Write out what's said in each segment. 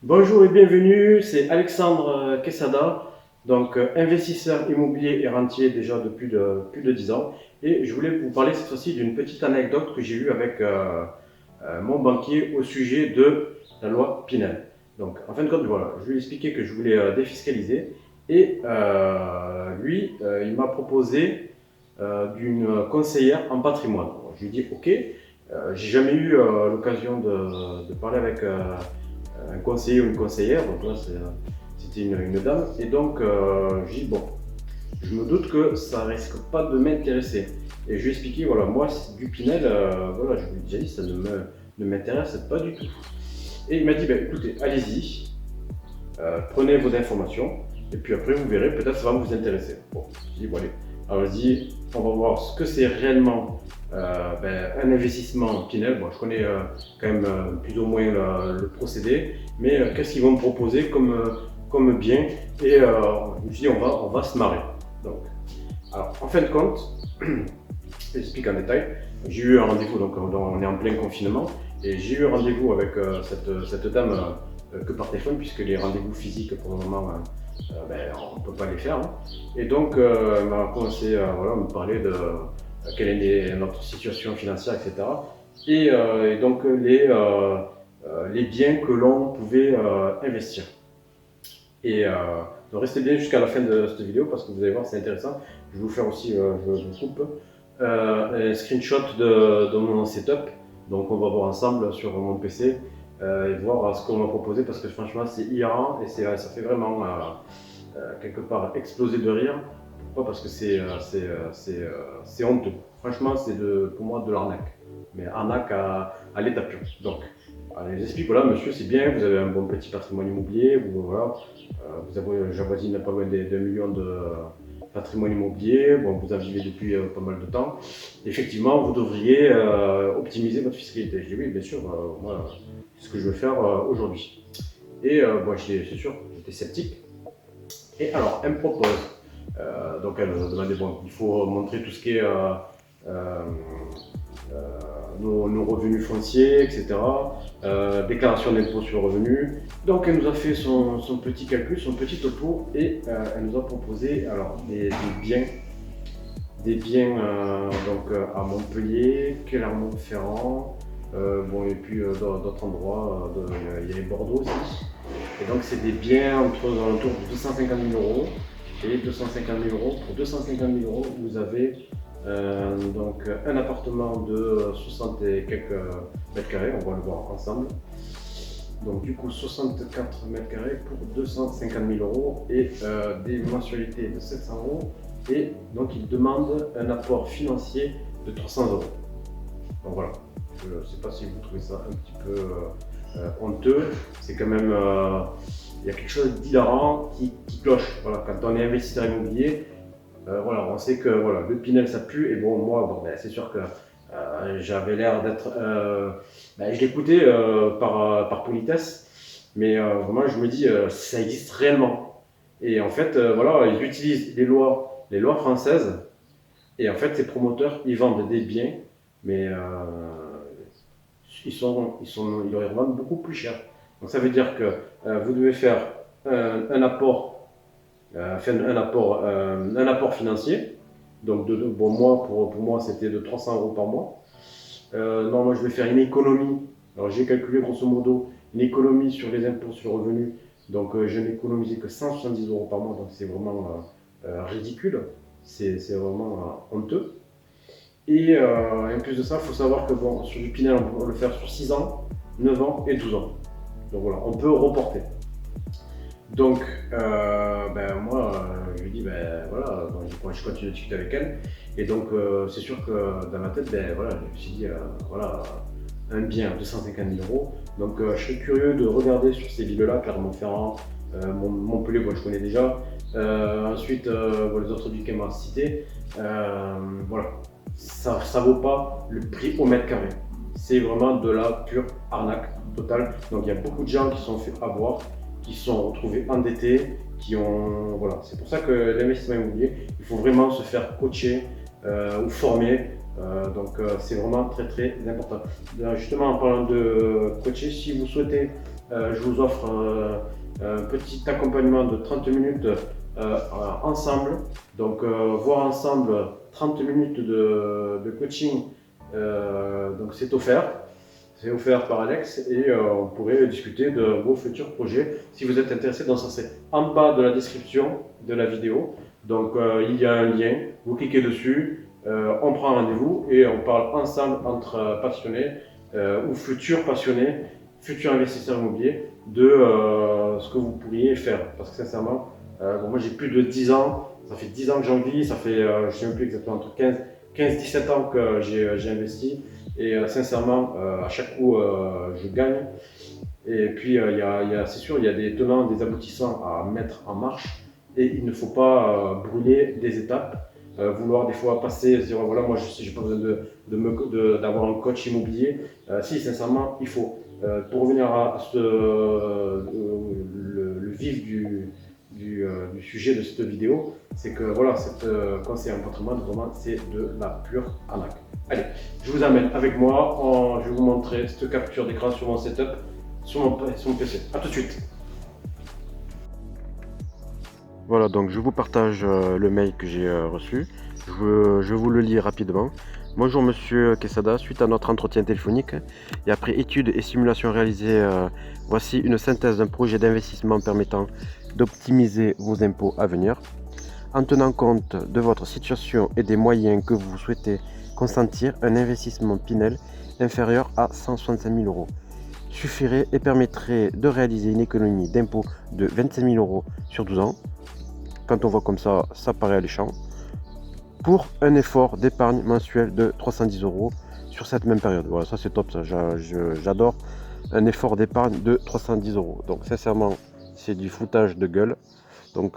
Bonjour et bienvenue, c'est Alexandre Quesada, donc investisseur immobilier et rentier déjà depuis plus de 10 ans. Et je voulais vous parler cette fois-ci d'une petite anecdote que j'ai eue avec mon banquier au sujet de la loi Pinel. Donc en fin de compte, voilà, je lui ai expliqué que je voulais défiscaliser et lui, il m'a proposé d'une conseillère en patrimoine. Alors, je lui ai dit ok, j'ai jamais eu l'occasion de parler avec un conseiller ou une conseillère, donc là c'était une dame, et donc je dis bon, je me doute que ça risque pas de m'intéresser. Et je lui ai expliqué, voilà, moi du Pinel, voilà, je lui ai déjà dit, ça ne m'intéresse pas du tout. Et il m'a dit, ben, écoutez, allez-y, prenez vos informations, et puis après vous verrez, peut-être ça va vous intéresser. Bon, je dis, bon allez, allons-y, on va voir ce que c'est réellement un investissement Pinel. Bon, je connais quand même plus ou moins le procédé, mais qu'est-ce qu'ils vont me proposer comme bien. Et je me suis dit, on va se marrer. Donc, alors, en fin de compte, j'explique en détail. J'ai eu un rendez-vous, donc on est en plein confinement, et j'ai eu un rendez-vous avec cette dame que par téléphone, puisque les rendez-vous physiques pour le moment, on ne peut pas les faire. Hein. Et donc, elle m'a commencé voilà, à me parler de quelle est notre situation financière, etc. Et donc, les biens que l'on pouvait investir. Et donc restez bien jusqu'à la fin de cette vidéo parce que vous allez voir, c'est intéressant. Je vais vous faire aussi, je vous coupe, un screenshot de mon setup. Donc on va voir ensemble sur mon PC et voir ce qu'on m'a proposé parce que franchement c'est hilarant et ça fait vraiment quelque part exploser de rire. Pourquoi? Parce que c'est honteux. Franchement, c'est pour moi de l'arnaque. Mais arnaque à l'état pur. Donc, je vous explique, voilà, monsieur, c'est bien, vous avez un bon petit patrimoine immobilier, voilà, vous avez, j'avoisine pas loin d'un million de patrimoine immobilier, bon, vous en vivez depuis pas mal de temps. Effectivement, vous devriez optimiser votre fiscalité. Je dis oui, bien sûr, moi, c'est ce que je veux faire aujourd'hui. Et bon, c'est sûr, j'étais sceptique. Et alors, elle me propose, donc elle me demandait, bon, il faut montrer tout ce qui est euh, nos revenus fonciers, etc. Déclaration d'impôt sur le revenu. Donc elle nous a fait son petit calcul, son petit topo et elle nous a proposé alors des biens à Montpellier, Clermont-Ferrand, bon, et puis d'autres endroits, il y avait Bordeaux aussi. Et donc c'est des biens entre aux alentours de 250 000 euros et 250 000 euros. Pour 250 000 euros, vous avez donc un appartement de 60 et quelques mètres carrés, on va le voir ensemble. Donc du coup 64 mètres carrés pour 250 000 euros et des mensualités de 700 euros. Et donc il demande un apport financier de 300 euros. Donc voilà, je ne sais pas si vous trouvez ça un petit peu honteux. C'est quand même, il y a quelque chose d'hilarant qui cloche. Voilà, quand on est investisseur immobilier, voilà, on sait que voilà, le Pinel ça pue. Et bon, moi, bon, ben, c'est sûr que j'avais l'air d'être. Je l'écoutais par politesse, mais vraiment, je me dis, ça existe réellement. Et en fait, voilà, ils utilisent les lois françaises. Et en fait, ces promoteurs, ils vendent des biens, mais ils les revendent beaucoup plus cher. Donc ça veut dire que vous devez faire un apport, un apport financier. Donc bon, moi, pour moi, c'était de 300 euros par mois. Non, moi, je vais faire une économie. Alors j'ai calculé grosso modo une économie sur les impôts sur le revenu. Donc je n'ai économisé que 170 euros par mois. Donc c'est vraiment ridicule. C'est vraiment honteux. Et en plus de ça, il faut savoir que bon, sur du Pinel, on peut le faire sur 6 ans, 9 ans et 12 ans. Donc voilà, on peut reporter. Donc, moi, je lui dis, ben voilà, bon, je continue à discuter avec elle. Et donc, c'est sûr que dans ma tête, ben voilà, je me suis dit, voilà, un bien à 250 000 euros. Donc, je serais curieux de regarder sur ces villes-là, Clermont-Ferrand, Montpellier, bon, je connais déjà. Ensuite, bon, les autres villes qu'elle m'a citées. Voilà, ça ne vaut pas le prix au mètre carré. C'est vraiment de la pure arnaque totale. Donc, il y a beaucoup de gens qui sont fait avoir, qui se sont retrouvés endettés, qui ont. Voilà. C'est pour ça que l'investissement immobilier, il faut vraiment se faire coacher ou former. Donc c'est vraiment très très important. Justement, en parlant de coacher, si vous souhaitez je vous offre un petit accompagnement de 30 minutes ensemble. Donc voir ensemble 30 minutes de coaching, donc c'est offert. C'est offert par Alex et on pourrait discuter de vos futurs projets si vous êtes intéressé dans ça. C'est en bas de la description de la vidéo. Donc il y a un lien, vous cliquez dessus, on prend rendez-vous et on parle ensemble entre passionnés ou futurs passionnés, futurs investisseurs immobiliers de ce que vous pourriez faire. Parce que sincèrement, bon, moi j'ai plus de 10 ans, ça fait 10 ans que j'en vis, ça fait je ne sais même plus exactement entre 15-17 ans que j'ai investi. Et sincèrement, à chaque coup, je gagne. Et puis, c'est sûr, il y a des tenants, des aboutissants à mettre en marche. Et il ne faut pas brûler des étapes. Vouloir des fois passer, se dire voilà, moi je n'ai pas besoin d'avoir un coach immobilier. Si, sincèrement, il faut. Pour revenir à le vif du sujet de cette vidéo, c'est que voilà, cette conseil en patrimoine, vraiment, c'est de la pure arnaque. Allez, je vous amène avec moi, je vais vous montrer cette capture d'écran sur mon setup, sur mon PC. A tout de suite. Voilà, donc je vous partage le mail que j'ai reçu. Je vous le lis rapidement. Bonjour Monsieur Quesada, suite à notre entretien téléphonique et après études et simulations réalisées, voici une synthèse d'un projet d'investissement permettant d'optimiser vos impôts à venir. En tenant compte de votre situation et des moyens que vous souhaitez consentir, un investissement Pinel inférieur à 165 000 euros suffirait et permettrait de réaliser une économie d'impôt de 25 000 euros sur 12 ans. Quand on voit comme ça, ça paraît alléchant. Pour un effort d'épargne mensuel de 310 euros sur cette même période. Voilà, ça c'est top, ça. J'adore un effort d'épargne de 310 euros. Donc sincèrement, c'est du foutage de gueule. Donc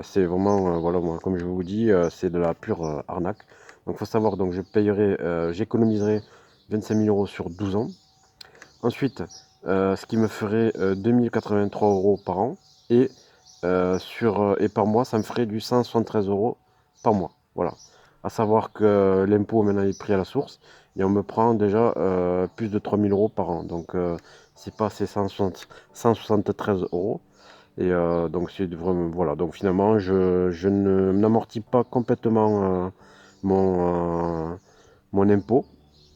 c'est vraiment, voilà, moi, comme je vous dis, c'est de la pure arnaque. Donc il faut savoir, donc j'économiserai 25 000 euros sur 12 ans. Ensuite, ce qui me ferait 2083 euros par an et par mois, ça me ferait du 173 euros par mois. Voilà. À savoir que l'impôt maintenant est pris à la source et on me prend déjà plus de 3000 euros par an. Donc c'est pas ces 173 euros. Et donc c'est vraiment, voilà. Donc finalement, je n'amortis pas complètement mon impôt.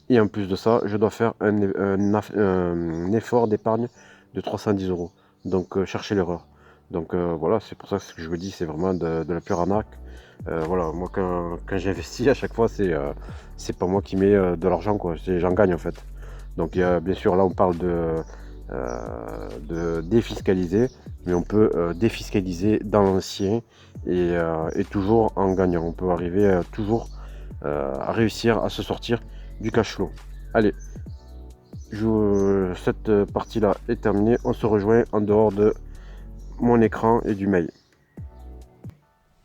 Et en plus de ça, je dois faire un effort d'épargne de 310 euros. Donc cherchez l'erreur. Donc voilà, c'est pour ça que je vous dis, c'est vraiment de la pure arnaque. Voilà, moi quand j'investis, à chaque fois, c'est pas moi qui mets de l'argent, quoi. J'en gagne en fait. Donc bien sûr, là on parle de défiscaliser, mais on peut défiscaliser dans l'ancien et toujours en gagnant. On peut arriver toujours à réussir à se sortir du cash flow. Allez, cette partie-là est terminée. On se rejoint en dehors de mon écran et du mail.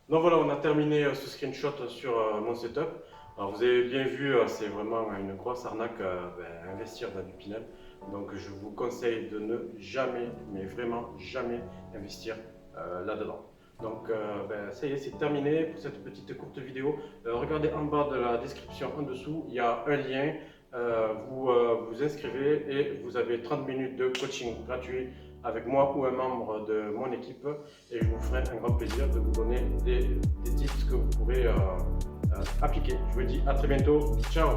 Donc voilà, on a terminé ce screenshot sur mon setup. Alors vous avez bien vu, c'est vraiment une grosse arnaque investir dans du Pinel. Donc je vous conseille de ne jamais, mais vraiment jamais investir là-dedans. Donc ça y est, c'est terminé pour cette petite courte vidéo. Regardez en bas de la description en dessous, il y a un lien. Vous inscrivez et vous avez 30 minutes de coaching gratuit avec moi ou un membre de mon équipe et je vous ferai un grand plaisir de vous donner des tips que vous pourrez appliquer. Je vous dis à très bientôt. Ciao!